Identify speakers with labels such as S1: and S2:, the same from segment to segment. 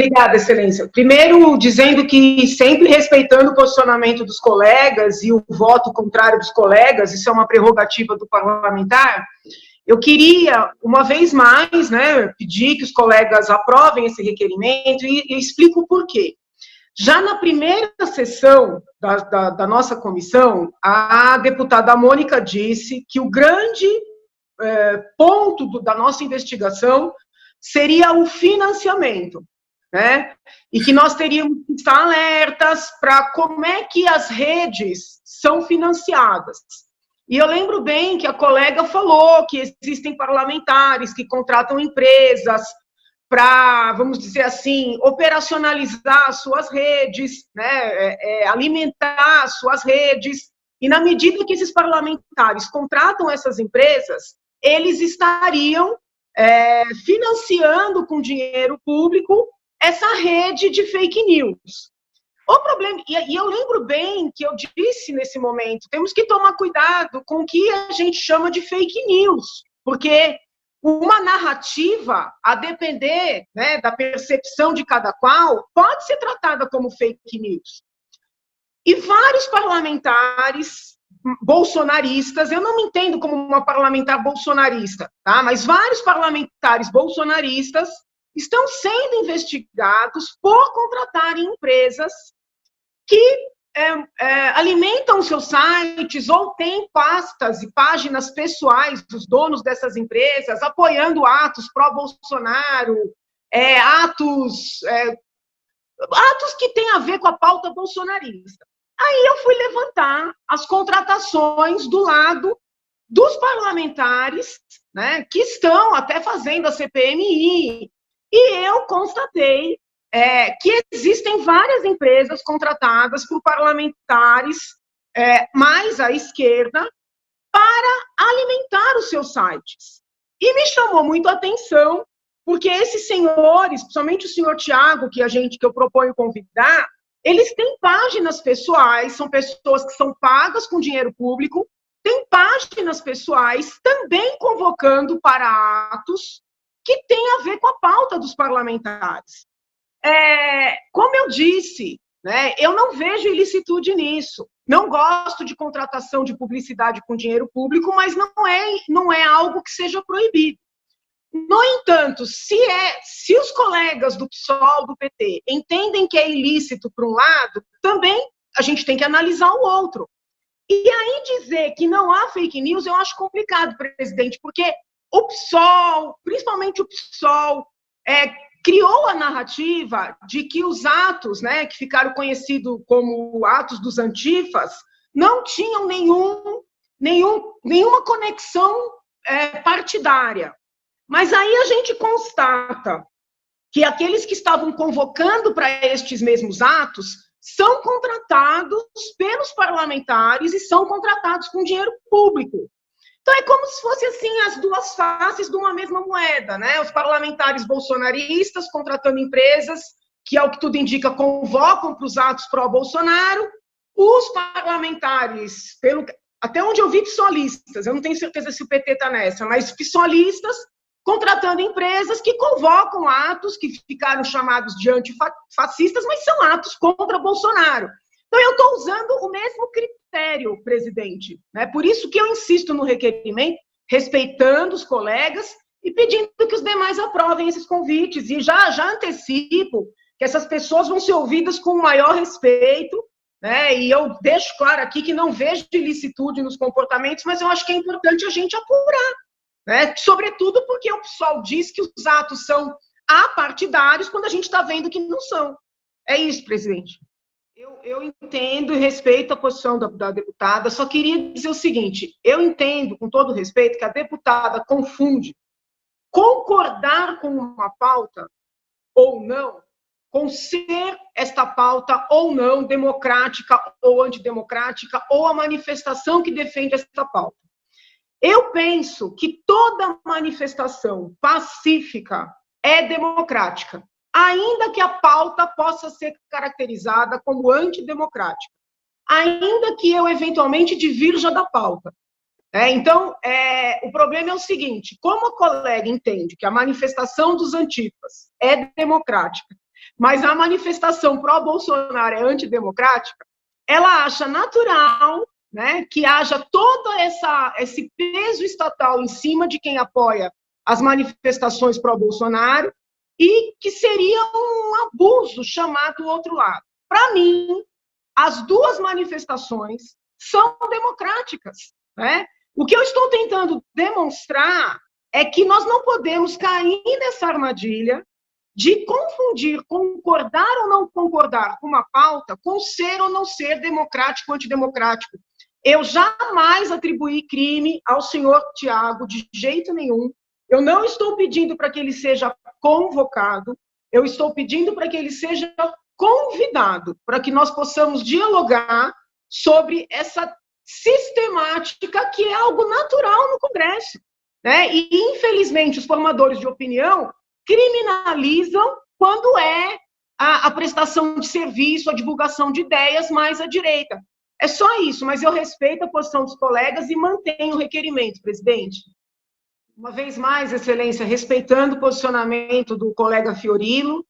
S1: Obrigada, Excelência. Primeiro, dizendo que sempre respeitando o posicionamento dos colegas e o voto contrário dos colegas, isso é uma prerrogativa do parlamentar, eu queria, uma vez mais, né, pedir que os colegas aprovem esse requerimento e explico o porquê. Já na primeira sessão da nossa comissão, a deputada Mônica disse que o grande ponto da nossa investigação seria o financiamento, né? E que nós teríamos que estar alertas para como é que as redes são financiadas. E eu lembro bem que a colega falou que existem parlamentares que contratam empresas para, vamos dizer assim, operacionalizar as suas redes, né, alimentar as suas redes, e na medida que esses parlamentares contratam essas empresas, eles estariam financiando com dinheiro público essa rede de fake news. O problema, e eu lembro bem que eu disse nesse momento, temos que tomar cuidado com o que a gente chama de fake news, porque uma narrativa, a depender, né, da percepção de cada qual, pode ser tratada como fake news. E vários parlamentares bolsonaristas, eu não me entendo como uma parlamentar bolsonarista, tá? Mas vários parlamentares bolsonaristas estão sendo investigados por contratarem empresas que alimentam seus sites ou têm pastas e páginas pessoais dos donos dessas empresas, apoiando atos pró-Bolsonaro, atos que têm a ver com a pauta bolsonarista. Aí eu fui levantar as contratações do lado dos parlamentares, né, que estão até fazendo a CPMI, e eu constatei que existem várias empresas contratadas por parlamentares mais à esquerda para alimentar os seus sites. E me chamou muito a atenção, porque esses senhores, principalmente o senhor Tiago, que eu proponho convidar, eles têm páginas pessoais, são pessoas que são pagas com dinheiro público, têm páginas pessoais também convocando para atos que têm a ver com a pauta dos parlamentares. Como eu disse, né, eu não vejo ilicitude nisso. Não gosto de contratação de publicidade com dinheiro público, mas não é algo que seja proibido. No entanto, se os colegas do PSOL, do PT, entendem que é ilícito para um lado, também a gente tem que analisar o outro. E aí dizer que não há fake news, eu acho complicado, presidente, porque o PSOL, principalmente o PSOL, criou a narrativa de que os atos, né, que ficaram conhecidos como atos dos antifas, não tinham nenhuma conexão partidária. Mas aí a gente constata que aqueles que estavam convocando para estes mesmos atos são contratados pelos parlamentares e são contratados com dinheiro público. Então, é como se fosse assim as duas faces de uma mesma moeda, né? Os parlamentares bolsonaristas contratando empresas que, ao que tudo indica, convocam para os atos pró-Bolsonaro, os parlamentares, até onde eu vi psolistas, eu não tenho certeza se o PT está nessa, mas psolistas contratando empresas que convocam atos que ficaram chamados de antifascistas, mas são atos contra Bolsonaro. Então, eu estou usando o mesmo critério, presidente, né? Por isso que eu insisto no requerimento, respeitando os colegas e pedindo que os demais aprovem esses convites. E já antecipo que essas pessoas vão ser ouvidas com o maior respeito, né? E eu deixo claro aqui que não vejo ilicitude nos comportamentos, mas eu acho que é importante a gente apurar, né? Sobretudo porque o pessoal diz que os atos são apartidários quando a gente está vendo que não são. É isso, presidente. Eu entendo e respeito a posição da deputada, só queria dizer o seguinte, eu entendo, com todo respeito, que a deputada confunde concordar com uma pauta ou não, com ser esta pauta ou não democrática ou antidemocrática, ou a manifestação que defende esta pauta. Eu penso que toda manifestação pacífica é democrática, ainda que a pauta possa ser caracterizada como antidemocrática, ainda que eu eventualmente divirja da pauta. Então, o problema é o seguinte, como a colega entende que a manifestação dos antifas é democrática, mas a manifestação pró-Bolsonaro é antidemocrática, ela acha natural, né, que haja todo esse peso estatal em cima de quem apoia as manifestações pró-Bolsonaro e que seria um abuso chamar do outro lado. Para mim, as duas manifestações são democráticas, né? O que eu estou tentando demonstrar é que nós não podemos cair nessa armadilha de confundir concordar ou não concordar com uma pauta com ser ou não ser democrático ou antidemocrático. Eu jamais atribuí crime ao senhor Tiago, de jeito nenhum. Eu não estou pedindo para que ele seja convocado, eu estou pedindo para que ele seja convidado, para que nós possamos dialogar sobre essa sistemática que é algo natural no Congresso, né? E, infelizmente, os formadores de opinião criminalizam quando é a prestação de serviço, a divulgação de ideias mais à direita. É só isso, mas eu respeito a posição dos colegas e mantenho o requerimento, presidente. Uma vez mais, Excelência, respeitando o posicionamento do colega Fiorilo,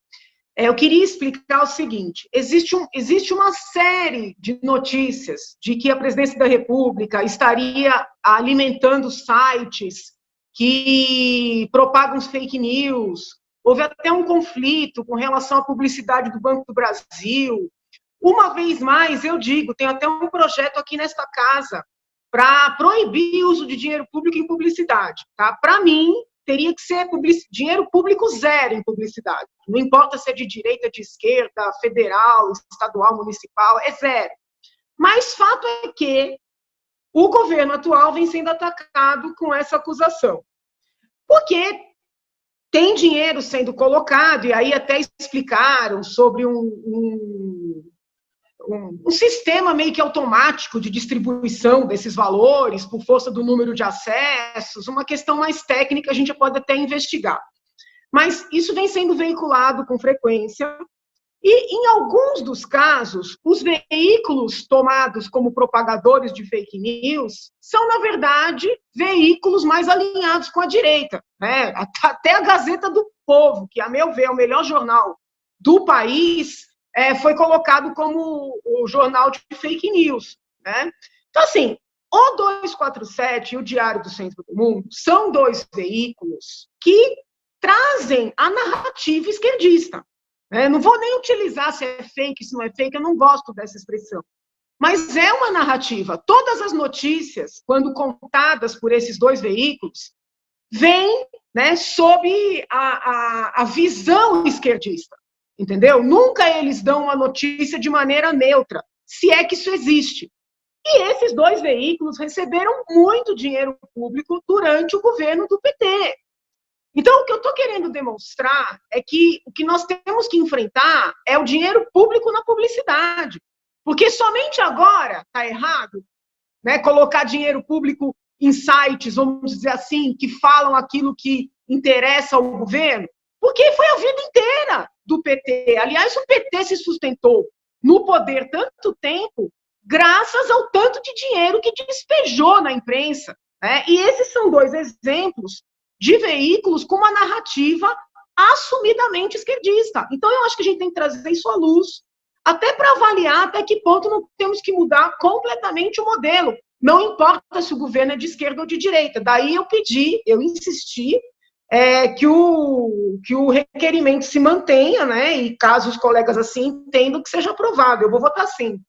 S1: eu queria explicar o seguinte: existe uma série de notícias de que a presidência da República estaria alimentando sites que propagam fake news. Houve até um conflito com relação à publicidade do Banco do Brasil. Uma vez mais, eu digo, tem até um projeto aqui nesta casa para proibir o uso de dinheiro público em publicidade. Tá? Para mim, teria que ser dinheiro público zero em publicidade. Não importa se é de direita, de esquerda, federal, estadual, municipal, é zero. Mas fato é que o governo atual vem sendo atacado com essa acusação. Porque tem dinheiro sendo colocado, e aí até explicaram sobre um sistema meio que automático de distribuição desses valores por força do número de acessos, uma questão mais técnica a gente pode até investigar. Mas isso vem sendo veiculado com frequência, e em alguns dos casos, os veículos tomados como propagadores de fake news são, na verdade, veículos mais alinhados com a direita, né? Até a Gazeta do Povo, que, a meu ver, é o melhor jornal do país, foi colocado como o jornal de fake news, né? Então, assim, o 247 e o Diário do Centro do Mundo são dois veículos que trazem a narrativa esquerdista. Não vou nem utilizar se é fake, se não é fake, eu não gosto dessa expressão. Mas é uma narrativa. Todas as notícias, quando contadas por esses dois veículos, vêm, né, sob a visão esquerdista. Entendeu? Nunca eles dão uma notícia de maneira neutra, se é que isso existe. E esses dois veículos receberam muito dinheiro público durante o governo do PT. Então, o que eu estou querendo demonstrar é que o que nós temos que enfrentar é o dinheiro público na publicidade. Porque somente agora está errado, né, colocar dinheiro público em sites, vamos dizer assim, que falam aquilo que interessa ao governo. Porque foi a vida inteira do PT. Aliás, o PT se sustentou no poder tanto tempo graças ao tanto de dinheiro que despejou na imprensa, né? E esses são dois exemplos de veículos com uma narrativa assumidamente esquerdista. Então, eu acho que a gente tem que trazer isso à luz, até para avaliar até que ponto não temos que mudar completamente o modelo. Não importa se o governo é de esquerda ou de direita. Daí eu insisti, que o requerimento se mantenha, né? E caso os colegas assim entendam, que seja aprovado. Eu vou votar sim.